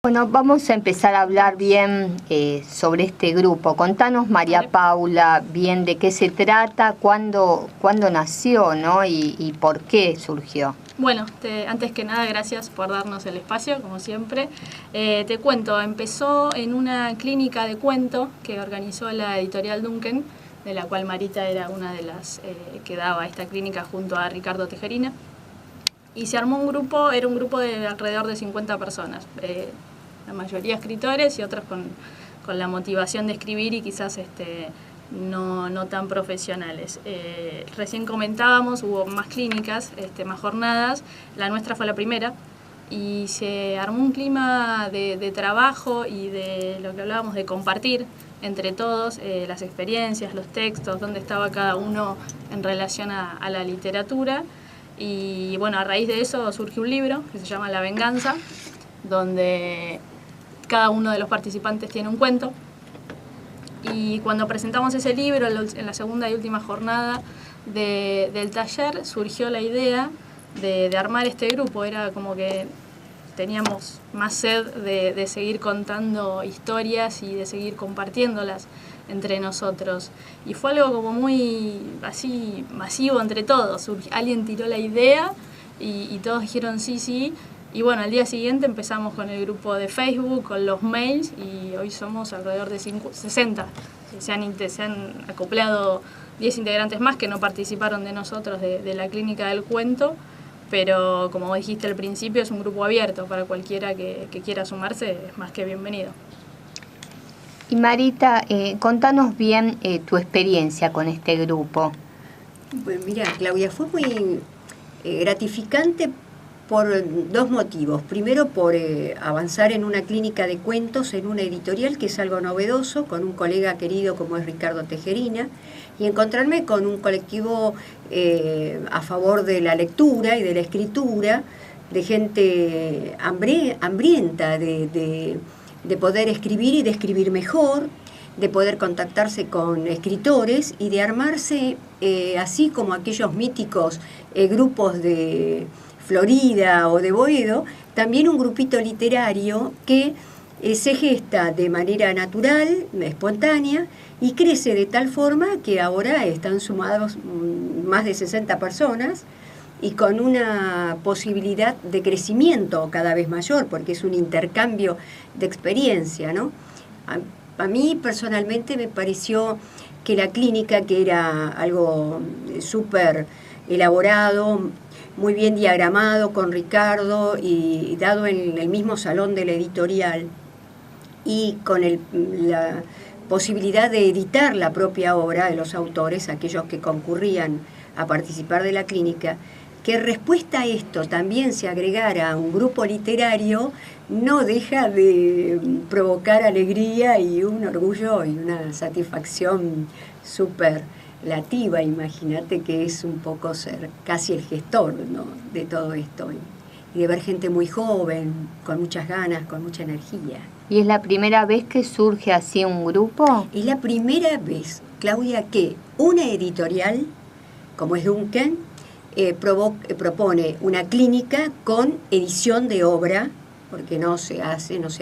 Bueno, vamos a empezar a hablar bien sobre este grupo. Contanos, María Paula, bien de qué se trata, cuándo nació, ¿no? y por qué surgió. Bueno, antes que nada, gracias por darnos el espacio, como siempre. Te cuento, empezó en una clínica de cuento que organizó la editorial Duncan, de la cual Marita era una de las que daba esta clínica junto a Ricardo Tejerina. Y se armó un grupo, era un grupo de alrededor de 50 personas. La mayoría escritores y otros con la motivación de escribir y quizás no tan profesionales. Recién comentábamos, hubo más clínicas, más jornadas, la nuestra fue la primera y se armó un clima de trabajo y de lo que hablábamos de compartir entre todos las experiencias, los textos, dónde estaba cada uno en relación a la literatura. Y bueno, a raíz de eso surgió un libro que se llama La Venganza, donde cada uno de los participantes tiene un cuento. Y cuando presentamos ese libro en la segunda y última jornada del taller, surgió la idea de armar este grupo. Era como que teníamos más sed de seguir contando historias y de seguir compartiéndolas entre nosotros. Y fue algo como muy así masivo entre todos. Alguien tiró la idea y todos dijeron sí. Y bueno, al día siguiente empezamos con el grupo de Facebook, con los mails, y hoy somos alrededor de 60. Se han acoplado 10 integrantes más que no participaron de nosotros de la clínica del cuento, pero como dijiste al principio, es un grupo abierto para cualquiera que quiera sumarse, es más que bienvenido. Y Marita, contanos bien tu experiencia con este grupo. Pues mira, Claudia, fue muy gratificante por dos motivos. Primero, por avanzar en una clínica de cuentos, en una editorial, que es algo novedoso, con un colega querido como es Ricardo Tejerina, y encontrarme con un colectivo a favor de la lectura y de la escritura, de gente hambrienta de poder escribir y de escribir mejor, de poder contactarse con escritores y de armarse, así como aquellos míticos grupos de Florida o de Boedo, también un grupito literario que se gesta de manera natural, espontánea, y crece de tal forma que ahora están sumados más de 60 personas y con una posibilidad de crecimiento cada vez mayor, porque es un intercambio de experiencia, ¿no? A mí personalmente me pareció que la clínica, que era algo súper elaborado, muy bien diagramado con Ricardo y dado en el mismo salón de la editorial y con la posibilidad de editar la propia obra de los autores, aquellos que concurrían a participar de la clínica, que en respuesta a esto también se agregara a un grupo literario, no deja de provocar alegría y un orgullo y una satisfacción superlativa. Imagínate que es un poco ser casi el gestor, ¿no?, de todo esto, y de ver gente muy joven, con muchas ganas, con mucha energía. ¿Y es la primera vez que surge así un grupo? Es la primera vez, Claudia, que una editorial como es Duncan propone una clínica con edición de obra, porque no se ha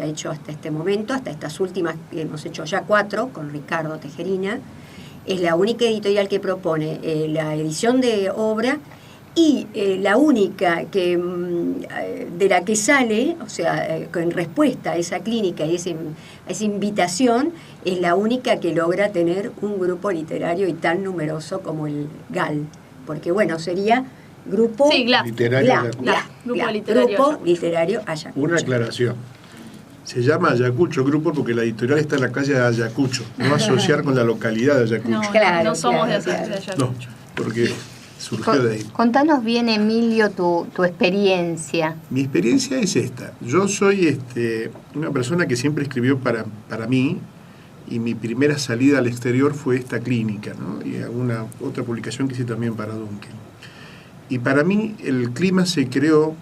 hecho hasta este momento, hasta estas últimas, hemos hecho ya 4 con Ricardo Tejerina. Es la única editorial que propone la edición de obra y la única que de la que sale, o sea, en respuesta a esa clínica y a esa invitación, es la única que logra tener un grupo literario y tan numeroso como el GAL. Porque bueno, sería grupo literario Ayacucho. Una aclaración. Se llama Ayacucho Grupo porque la editorial está en la calle de Ayacucho, no asociar con la localidad de Ayacucho. No somos de Ayacucho. No, porque surgió de ahí. Contanos bien, Emilio, tu experiencia. Mi experiencia es esta. Yo soy una persona que siempre escribió para mí, y mi primera salida al exterior fue esta clínica, ¿no? Y alguna otra publicación que hice también para Duncan. Y para mí el clima se creó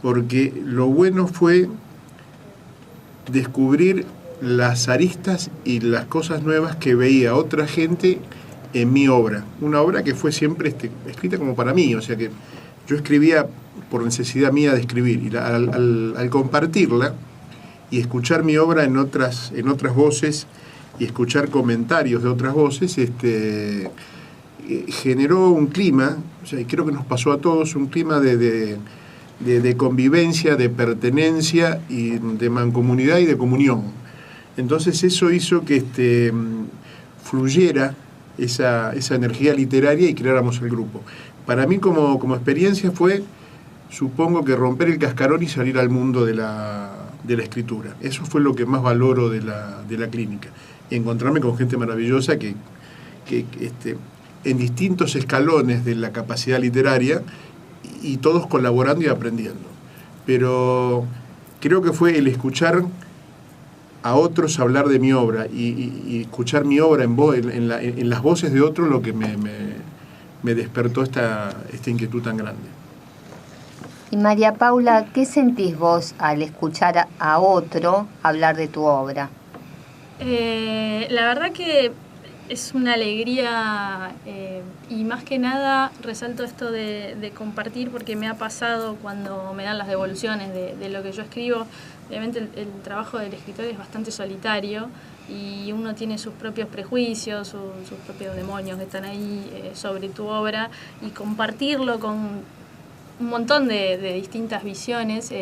porque lo bueno fue descubrir las aristas y las cosas nuevas que veía otra gente en mi obra. Una obra que fue siempre escrita como para mí, o sea que yo escribía por necesidad mía de escribir, y al compartirla y escuchar mi obra en otras voces y escuchar comentarios de otras voces, generó un clima, o sea, y creo que nos pasó a todos, un clima de convivencia, de pertenencia, y de mancomunidad y de comunión. Entonces eso hizo que fluyera esa energía literaria y creáramos el grupo. Para mí como experiencia fue, supongo que romper el cascarón y salir al mundo de la escritura. Eso fue lo que más valoro de la clínica. Y encontrarme con gente maravillosa que en distintos escalones de la capacidad literaria, y todos colaborando y aprendiendo. Pero creo que fue el escuchar a otros hablar de mi obra y escuchar mi obra en las voces de otros lo que me despertó esta inquietud tan grande. Y María Paula, ¿qué sentís vos al escuchar a otro hablar de tu obra? La verdad que es una alegría, y más que nada resalto esto de compartir, porque me ha pasado cuando me dan las devoluciones de lo que yo escribo. Obviamente el trabajo del escritor es bastante solitario y uno tiene sus propios prejuicios, sus propios demonios que están ahí sobre tu obra, y compartirlo con un montón de distintas visiones.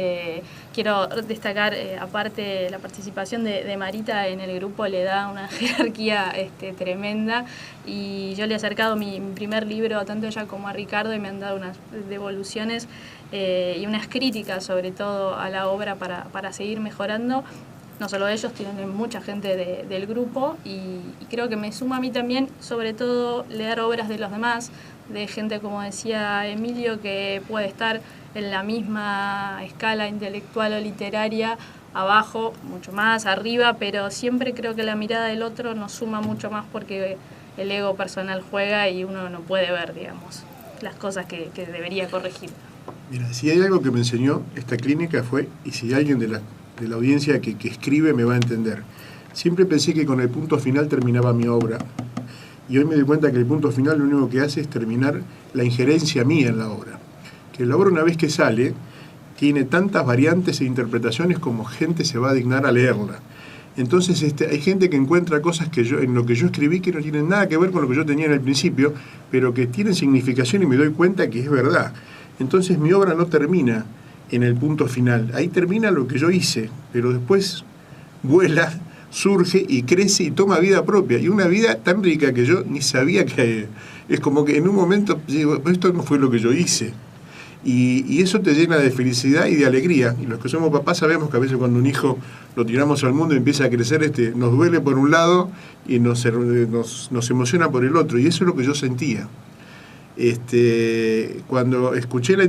Quiero destacar, aparte, la participación de Marita en el grupo le da una jerarquía tremenda, y yo le he acercado mi primer libro tanto a ella como a Ricardo, y me han dado unas devoluciones y unas críticas sobre todo a la obra para seguir mejorando. No solo ellos, tienen mucha gente del grupo, y creo que me suma a mí también, sobre todo, leer obras de los demás, de gente, como decía Emilio, que puede estar en la misma escala intelectual o literaria, abajo, mucho más, arriba, pero siempre creo que la mirada del otro nos suma mucho más, porque el ego personal juega y uno no puede ver, digamos, las cosas que debería corregir. Mira, si hay algo que me enseñó esta clínica fue, y si alguien de la audiencia que escribe me va a entender, siempre pensé que con el punto final terminaba mi obra. Y hoy me doy cuenta que el punto final lo único que hace es terminar la injerencia mía en la obra. Que la obra, una vez que sale, tiene tantas variantes e interpretaciones como gente se va a dignar a leerla. Entonces hay gente que encuentra cosas en lo que yo escribí que no tienen nada que ver con lo que yo tenía en el principio, pero que tienen significación, y me doy cuenta que es verdad. Entonces mi obra no termina en el punto final. Ahí termina lo que yo hice, pero después vuela, surge y crece y toma vida propia, y una vida tan rica que yo ni sabía que... Es como que en un momento digo, esto no fue lo que yo hice, y eso te llena de felicidad y de alegría. Y los que somos papás sabemos que a veces cuando un hijo lo tiramos al mundo y empieza a crecer, nos duele por un lado y nos emociona por el otro, y eso es lo que yo sentía. Cuando escuché la